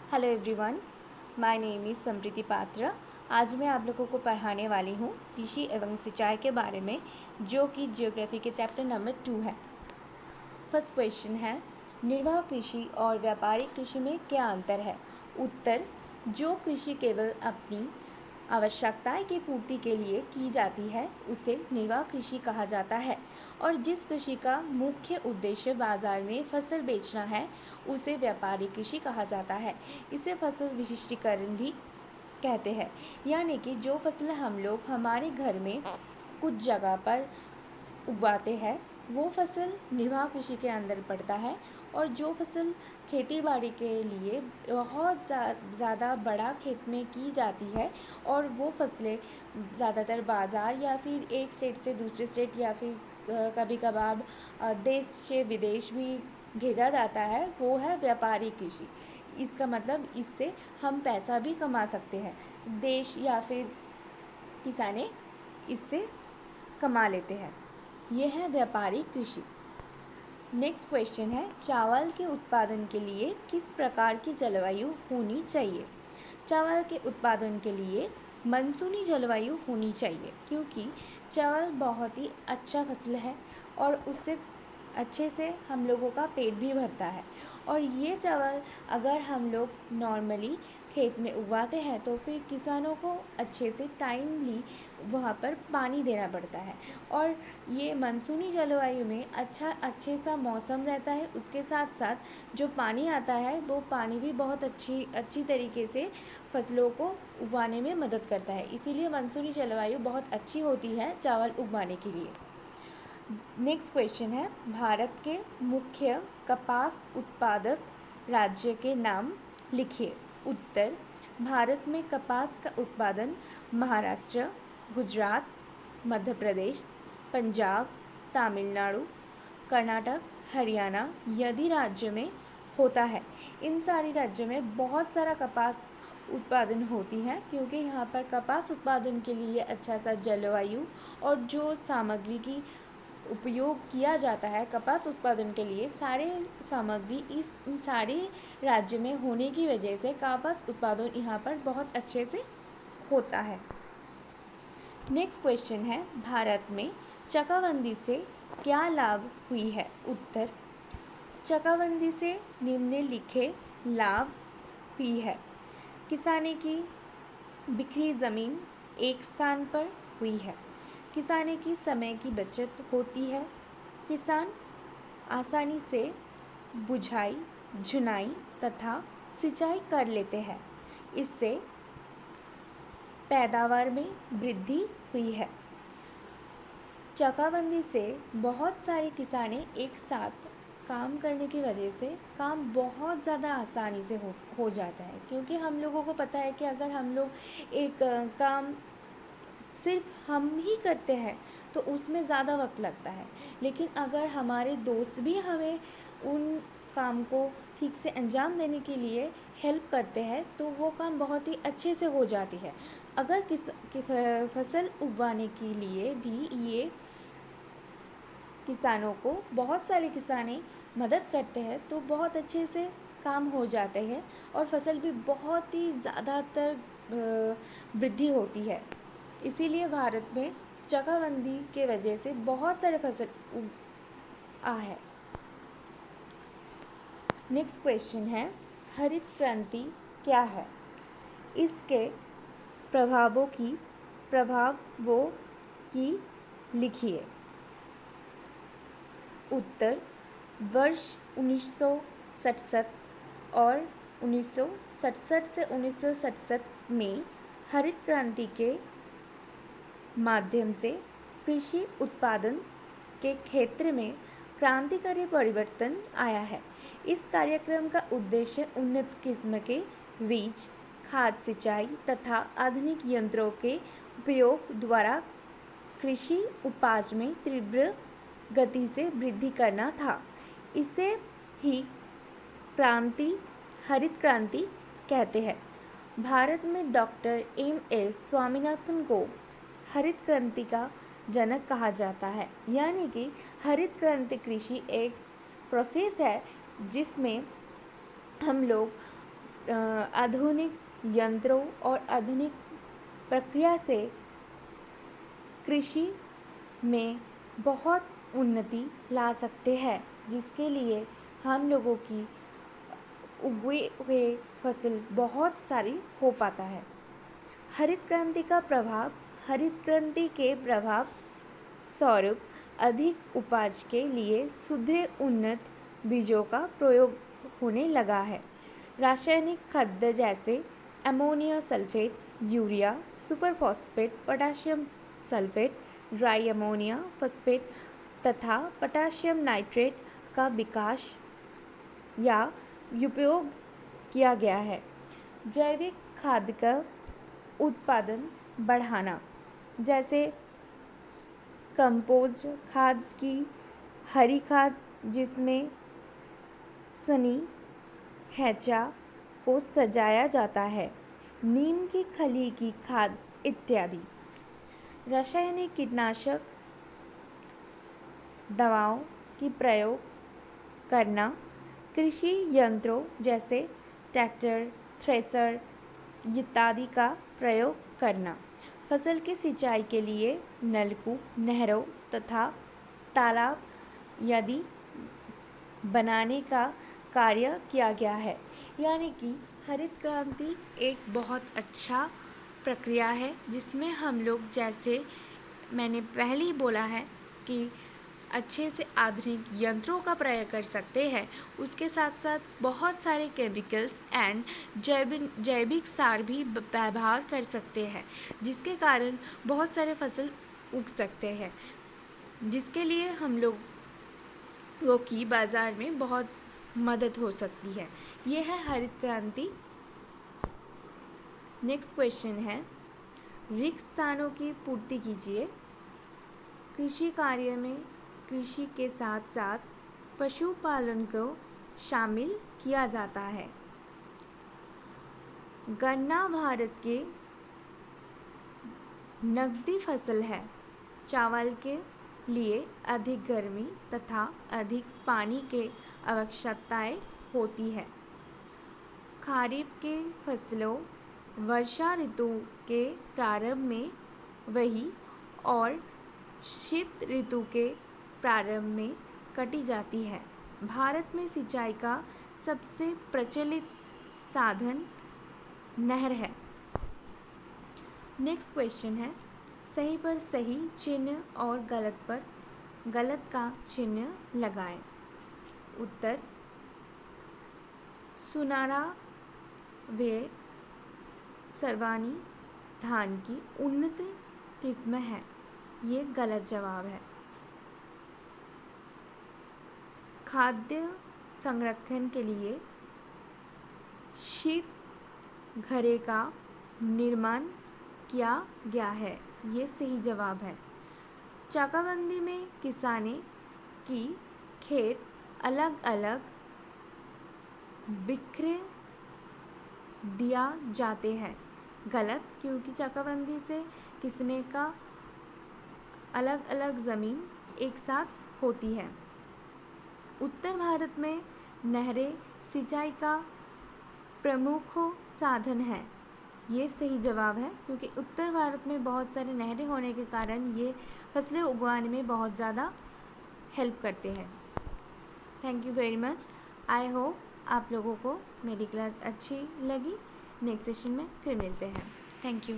Hello everyone, my name is Smriti Patra. आज मैं आप लोगों को पढ़ाने वाली हूँ कृषि एवं सिंचाई के बारे में, जो कि ज्योग्राफी के चैप्टर नंबर 2 है। फर्स्ट क्वेश्चन है, निर्वाह कृषि और व्यापारिक कृषि में क्या अंतर है? उत्तर, जो कृषि केवल अपनी आवश्यकताएं की पूर्ति के लिए की जाती है उसे निर्वाह कृषि कहा जाता है, और जिस कृषि का मुख्य उद्देश्य बाजार में फसल बेचना है उसे व्यापारिक कृषि कहा जाता है। इसे फसल विशिष्टीकरण भी कहते हैं, यानी कि जो फसल हम लोग हमारे घर में कुछ जगह पर उगाते हैं वो फसल निर्वाह कृषि के अंदर पड़ता है, और जो फसल खेती बाड़ी के लिए बहुत ज़्यादा बड़ा खेत में की जाती है और वो फसलें ज़्यादातर बाज़ार या फिर एक स्टेट से दूसरे स्टेट या फिर कभी कभार देश से विदेश भी भेजा जाता है, वो है व्यापारिक कृषि। इसका मतलब इससे हम पैसा भी कमा सकते हैं, देश या फिर किसाने इससे कमा लेते हैं। यह है व्यापारिक कृषि। नेक्स्ट क्वेश्चन है, चावल के उत्पादन के लिए किस प्रकार की जलवायु होनी चाहिए? चावल के उत्पादन के लिए मानसूनी जलवायु होनी चाहिए, क्योंकि चावल बहुत ही अच्छा फसल है और उससे अच्छे से हम लोगों का पेट भी भरता है। और ये चावल अगर हम लोग नॉर्मली खेत में उगाते हैं तो फिर किसानों को अच्छे से टाइमली वहाँ पर पानी देना पड़ता है, और ये मानसूनी जलवायु में अच्छे सा मौसम रहता है। उसके साथ साथ जो पानी आता है वो पानी भी बहुत अच्छी तरीके से फसलों को उगाने में मदद करता है, इसीलिए मानसूनी जलवायु बहुत अच्छी होती है चावल उगाने के लिए। नेक्स्ट क्वेश्चन है, भारत के मुख्य कपास उत्पादक राज्य के नाम लिखिए। उत्तर, भारत में कपास का उत्पादन महाराष्ट्र, गुजरात, मध्य प्रदेश, पंजाब, तमिलनाडु, कर्नाटक, हरियाणा यदि राज्य में होता है। इन सारी राज्यों में बहुत सारा कपास उत्पादन होती है, क्योंकि यहाँ पर कपास उत्पादन के लिए अच्छा सा जलवायु और जो सामग्री की उपयोग किया जाता है कपास उत्पादन के लिए, सारे सामग्री इन सारे राज्य में होने की वजह से कपास उत्पादन यहाँ पर बहुत अच्छे से होता है। नेक्स्ट क्वेश्चन है, भारत में चकाबंदी से क्या लाभ हुई है? उत्तर, चकाबंदी से निम्नलिखित लाभ हुई है। किसानी की बिखरी ज़मीन एक स्थान पर हुई है। किसानी की समय की बचत होती है। किसान आसानी से बुझाई, झुनाई तथा सिंचाई कर लेते हैं। इससे पैदावार में वृद्धि हुई है। चकाबंदी से बहुत सारे किसाने एक साथ काम करने की वजह से काम बहुत ज़्यादा आसानी से हो जाता है, क्योंकि हम लोगों को पता है कि अगर हम लोग एक काम सिर्फ हम ही करते हैं तो उसमें ज़्यादा वक्त लगता है, लेकिन अगर हमारे दोस्त भी हमें उन काम को ठीक से अंजाम देने के लिए हेल्प करते हैं तो वो काम बहुत ही अच्छे से हो जाती है। अगर फसल उगाने के लिए भी ये किसानों को बहुत सारे किसाने मदद करते हैं तो बहुत अच्छे से काम हो जाते हैं और फसल भी बहुत ही ज़्यादातर वृद्धि होती है। इसीलिए भारत में चकाबंदी के वजह से बहुत सारे फसल आ है। नेक्स्ट क्वेश्चन है, हरित क्रांति क्या है? इसके प्रभावों की लिखिए। उत्तर, वर्ष 1967 और 1967 से 1967 में हरित क्रांति के माध्यम से कृषि उत्पादन के क्षेत्र में क्रांतिकारी परिवर्तन आया है। इस कार्यक्रम का उद्देश्य उन्नत किस्म के बीज, खाद, सिंचाई तथा आधुनिक यंत्रों के उपयोग द्वारा कृषि उपज में तीव्र गति से वृद्धि करना था। इसे ही हरित क्रांति कहते हैं। भारत में डॉक्टर एम.एस. स्वामीनाथन को हरित क्रांति का जनक कहा जाता है, यानी कि हरित क्रांति कृषि एक प्रोसेस है जिसमें हम लोग आधुनिक यंत्रों और आधुनिक प्रक्रिया से कृषि में बहुत उन्नति ला सकते हैं, जिसके लिए हम लोगों की उगे हुए फसल बहुत सारी हो पाता है। हरित क्रांति का प्रभाव। हरित क्रांति के प्रभाव स्वरूप अधिक उपज के लिए सुधरे उन्नत बीजों का प्रयोग होने लगा है। रासायनिक खाद्य जैसे ammonia sulphate, urea, super phosphate, potassium sulphate, dry ammonia phosphate तथा पोटाशियम नाइट्रेट का विकास या उपयोग किया गया है। जैविक खाद का उत्पादन बढ़ाना, जैसे कंपोस्ट खाद की हरी खाद जिसमें सनी हैचा को सजाया जाता है, नीम की खली की खाद इत्यादि। रासायनिक कीटनाशक दवाओं की प्रयोग करना, कृषि यंत्रों जैसे ट्रैक्टर, थ्रेसर इत्यादि का प्रयोग करना, फसल की सिंचाई के लिए नलकूप, नहरों तथा तालाब आदि बनाने का कार्य किया गया है। यानी कि हरित क्रांति एक बहुत अच्छा प्रक्रिया है, जिसमें हम लोग, जैसे मैंने पहले ही बोला है कि अच्छे से आधुनिक यंत्रों का प्रयोग कर सकते हैं, उसके साथ साथ बहुत सारे केमिकल्स एंड जैविक सार भी व्यवहार कर सकते हैं, जिसके कारण बहुत सारे फसल उग सकते हैं, जिसके लिए हम लोगों की बाजार में बहुत मदद हो सकती है। ये है हरित क्रांति। नेक्स्ट क्वेश्चन है, रिक्त स्थानों की पूर्ति कीजिए। कृषि कार्य में कृषि के साथ साथ पशुपालन को शामिल किया जाता है। गन्ना भारत के नकदी फसल है। चावल के लिए अधिक गर्मी तथा अधिक पानी की आवश्यकताएं होती है। खरीफ के फसलों वर्षा ऋतु के प्रारंभ में वही और शीत ऋतु के प्रारंभ में काटी जाती है। भारत में सिंचाई का सबसे प्रचलित साधन नहर है। नेक्स्ट क्वेश्चन है, सही पर सही चिन्ह और गलत पर गलत का चिन्ह लगाएं। उत्तर, सुनारा वे सरवानी धान की उन्नत किस्म है। ये गलत जवाब है। खाद्य संरक्षण के लिए शीत घरे का निर्माण किया गया है। ये सही जवाब है। चाकाबंदी में किसानी की खेत अलग अलग बिखरे दिया जाते हैं। गलत, क्योंकि चाकाबंदी से किसने का अलग अलग ज़मीन एक साथ होती है। उत्तर भारत में नहरें सिंचाई का प्रमुख साधन है। ये सही जवाब है, क्योंकि उत्तर भारत में बहुत सारे नहरें होने के कारण ये फसलें उगाने में बहुत ज़्यादा हेल्प करते हैं। Thank you very much. I hope आप लोगों को मेरी क्लास अच्छी लगी। नेक्स्ट सेशन में फिर मिलते हैं। Thank you.